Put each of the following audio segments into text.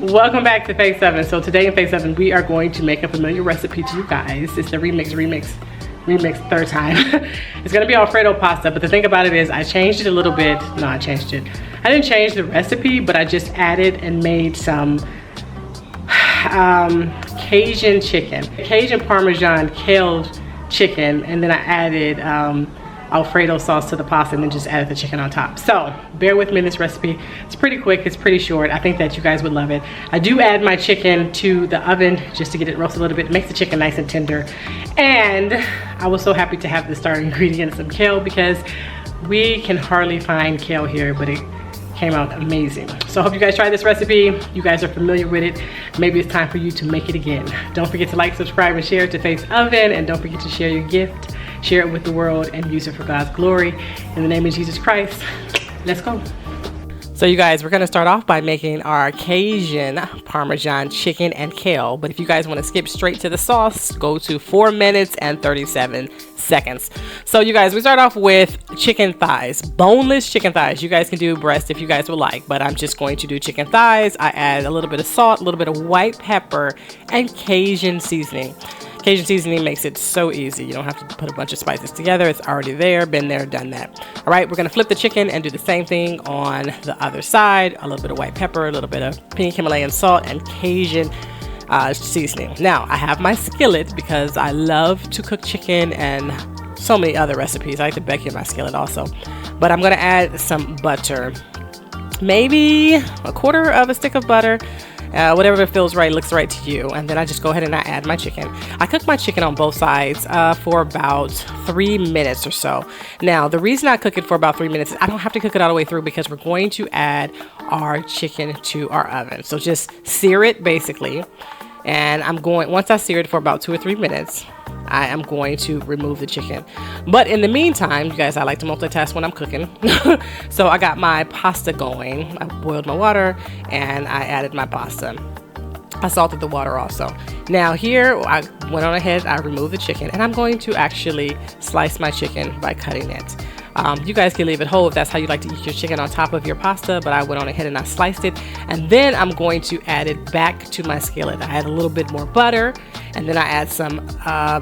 Welcome back to Phase 7. So today in Phase 7, we are going to make a familiar recipe to you guys. It's the remix third time. It's gonna be Alfredo pasta, but the thing about it is I changed it a little bit. No, I changed it. I didn't change the recipe, but I just added and made some Cajun chicken. Cajun Parmesan kale chicken, and then I added Alfredo sauce to the pasta and then just added the chicken on top. So bear with me in this recipe. It's pretty quick, it's pretty short. I think that you guys would love it. I do add my chicken to the oven just to get it roasted a little bit. It makes the chicken nice and tender. And I was so happy to have the starting ingredient, some kale, because we can hardly find kale here, but it came out amazing. So I hope you guys try this recipe. You guys are familiar with it. Maybe it's time for you to make it again. Don't forget to like, subscribe, and share to Faith's Oven. And don't forget to share your gift. Share it with the world and use it for God's glory. In the name of Jesus Christ, let's go. So you guys, we're gonna start off by making our Cajun Parmesan chicken and kale. But if you guys wanna skip straight to the sauce, go to 4 minutes and 37 seconds. So you guys, we start off with chicken thighs, boneless chicken thighs. You guys can do breast if you guys would like, but I'm just going to do chicken thighs. I add a little bit of salt, a little bit of white pepper, and Cajun seasoning. Cajun seasoning makes it so easy. You don't have to put a bunch of spices together. It's already there, been there, done that. All right, we're gonna flip the chicken and do the same thing on the other side. A little bit of white pepper, a little bit of pink Himalayan salt, and Cajun seasoning. Now, I have my skillet because I love to cook chicken and so many other recipes. I like to bake in my skillet also. But I'm gonna add some butter. Maybe a quarter of a stick of butter. Whatever feels right, looks right to you. And then I just go ahead and I add my chicken. I cook my chicken on both sides for about 3 minutes or so. Now, the reason I cook it for about 3 minutes is I don't have to cook it all the way through because we're going to add our chicken to our oven. So just sear it basically. And once I sear it for about 2 or 3 minutes, I am going to remove the chicken. But in the meantime, you guys, I like to multitask when I'm cooking. So I got my pasta going. I boiled my water and I added my pasta. I salted the water also. Now here, I went on ahead, I removed the chicken, and I'm going to actually slice my chicken by cutting it. You guys can leave it whole if that's how you like to eat your chicken on top of your pasta, but I went on ahead and I sliced it, and then I'm going to add it back to my skillet. I add a little bit more butter, and then I add some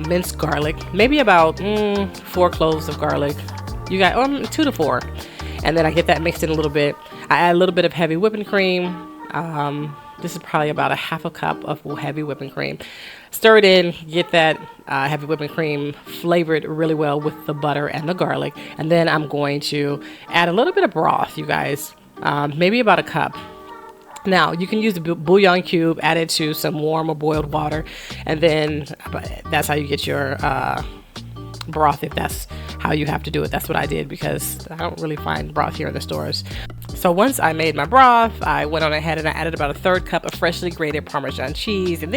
minced garlic, maybe about 4 cloves of garlic. You got 2 to 4, and then I get that mixed in a little bit. I add a little bit of heavy whipping cream. This is probably about a half a cup of heavy whipping cream. Stir it in, get that heavy whipping cream flavored really well with the butter and the garlic. And then I'm going to add a little bit of broth, you guys, maybe about a cup. Now, you can use the bouillon cube, add it to some warm or boiled water, and then that's how you get your broth, if that's how you have to do it. That's what I did because I don't really find broth here in the stores. So once I made my broth, I went on ahead and I added about a 1/3 cup of freshly grated Parmesan cheese. And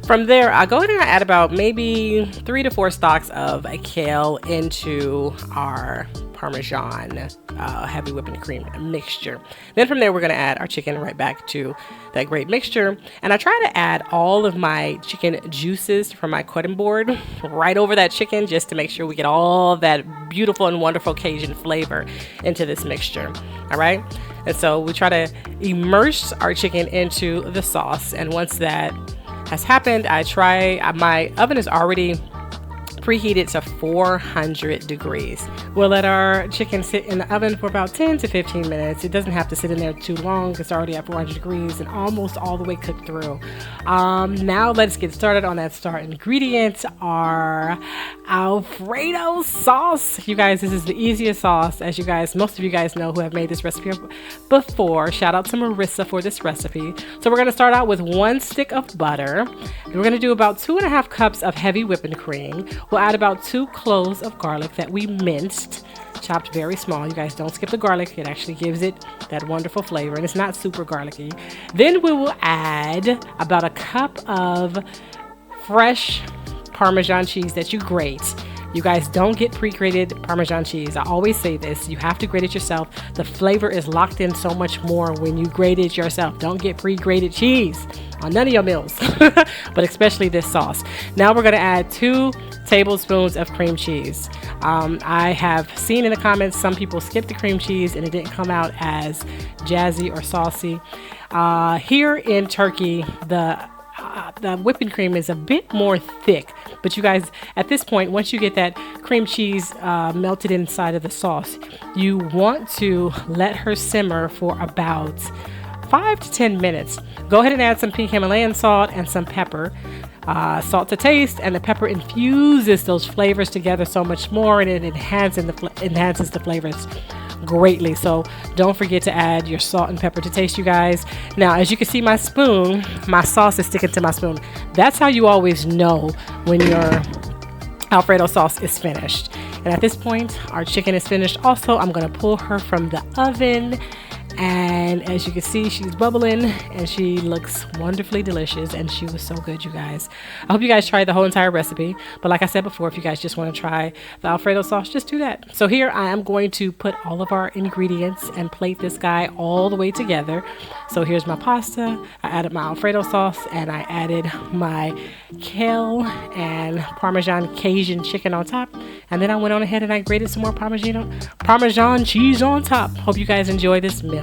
from there, I go ahead and I add about maybe 3 to 4 stalks of kale into our Parmesan heavy whipping cream mixture. Then from there, we're gonna add our chicken right back to that great mixture. And I try to add all of my chicken juices from my cutting board right over that chicken just to make sure we get all that beautiful and wonderful Cajun flavor into this mixture. All right. And so we try to immerse our chicken into the sauce. And once that has happened, my oven is already preheated to 400 degrees. We'll let our chicken sit in the oven for about 10 to 15 minutes. It doesn't have to sit in there too long. It's already at 400 degrees and almost all the way cooked through. Now let's get started on that start ingredient, our Alfredo sauce. You guys, this is the easiest sauce, as most of you guys know who have made this recipe before. Shout out to Marissa for this recipe. So we're gonna start out with 1 stick of butter. We're gonna do about 2.5 cups of heavy whipping cream. We'll add about 2 cloves of garlic that we minced, chopped very small. You guys, don't skip the garlic. It actually gives it that wonderful flavor, and it's not super garlicky. Then we will add about a cup of fresh Parmesan cheese that you grate. You guys, don't get pre-grated Parmesan cheese. I always say this, you have to grate it yourself. The flavor is locked in so much more when you grate it yourself. Don't get pre-grated cheese on none of your meals, but especially this sauce. Now we're gonna add 2 tablespoons of cream cheese. I have seen in the comments some people skip the cream cheese and it didn't come out as jazzy or saucy. Here in Turkey, the whipping cream is a bit more thick, but you guys, at this point, once you get that cream cheese melted inside of the sauce, you want to let her simmer for about 5 to 10 minutes. Go ahead and add some pink Himalayan salt and some pepper. Salt to taste, and the pepper infuses those flavors together so much more, and it enhances the flavors greatly. So don't forget to add your salt and pepper to taste, you guys. Now, as you can see, my spoon, my sauce is sticking to my spoon. That's how you always know when your Alfredo sauce is finished. And at this point, our chicken is finished. Also, I'm going to pull her from the oven. And as you can see, she's bubbling and she looks wonderfully delicious, and she was so good, you guys. I hope you guys tried the whole entire recipe, but like I said before, if you guys just want to try the Alfredo sauce, just do that. So here I am going to put all of our ingredients and plate this guy all the way together. So here's my pasta, I added my Alfredo sauce, and I added my kale and Parmesan Cajun chicken on top, and then I went on ahead and I grated some more Parmesan cheese on top. Hope you guys enjoy this meal.